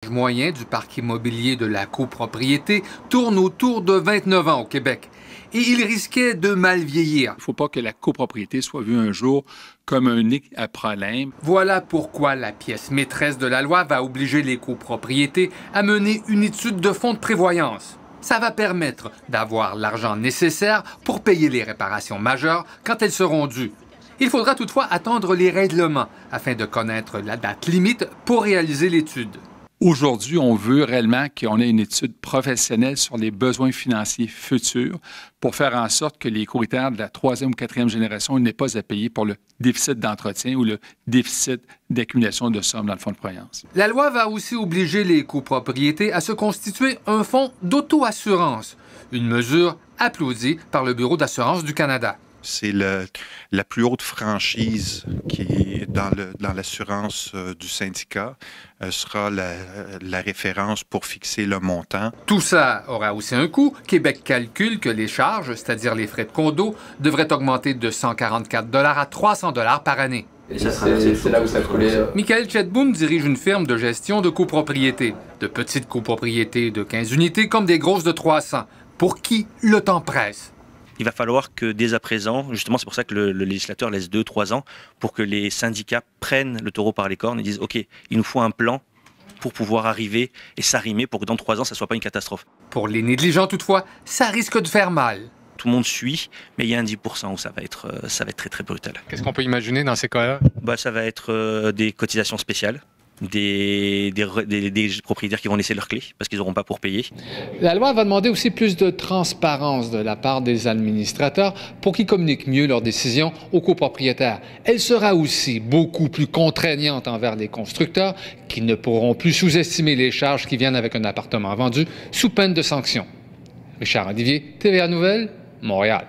moyen du parc immobilier de la copropriété tourne autour de 29 ans au Québec. Et il risquait de mal vieillir. Il ne faut pas que la copropriété soit vue un jour comme un nid à problème. Voilà pourquoi la pièce maîtresse de la loi va obliger les copropriétés à mener une étude de fonds de prévoyance. Ça va permettre d'avoir l'argent nécessaire pour payer les réparations majeures quand elles seront dues. Il faudra toutefois attendre les règlements afin de connaître la date limite pour réaliser l'étude. Aujourd'hui, on veut réellement qu'on ait une étude professionnelle sur les besoins financiers futurs pour faire en sorte que les copropriétaires de la 3e ou 4e génération n'aient pas à payer pour le déficit d'entretien ou le déficit d'accumulation de sommes dans le fonds de prévoyance. La loi va aussi obliger les copropriétés à se constituer un fonds d'auto-assurance, une mesure applaudie par le Bureau d'assurance du Canada. C'est la plus haute franchise qui est dans l'assurance du syndicat, sera la référence pour fixer le montant. Tout ça aura aussi un coût. Québec calcule que les charges, c'est-à-dire les frais de condo, devraient augmenter de 144 $ à 300 $ par année. Et ça sera c'est là où ça coulait. Michael Chetboun dirige une firme de gestion de copropriété. De petites copropriétés de 15 unités comme des grosses de 300. Pour qui le temps presse. Il va falloir que dès à présent, justement c'est pour ça que le législateur laisse 2-3 ans, pour que les syndicats prennent le taureau par les cornes et disent « OK, il nous faut un plan pour pouvoir arriver et s'arrimer pour que dans 3 ans, ça ne soit pas une catastrophe. » Pour les négligents toutefois, ça risque de faire mal. Tout le monde suit, mais il y a un 10% où ça va être très très brutal. Qu'est-ce qu'on peut imaginer dans ces cas-là? Ça va être des cotisations spéciales. Des propriétaires qui vont laisser leurs clés parce qu'ils n'auront pas pour payer. La loi va demander aussi plus de transparence de la part des administrateurs pour qu'ils communiquent mieux leurs décisions aux copropriétaires. Elle sera aussi beaucoup plus contraignante envers les constructeurs qui ne pourront plus sous-estimer les charges qui viennent avec un appartement vendu sous peine de sanctions. Richard Olivier, TVA Nouvelles, Montréal.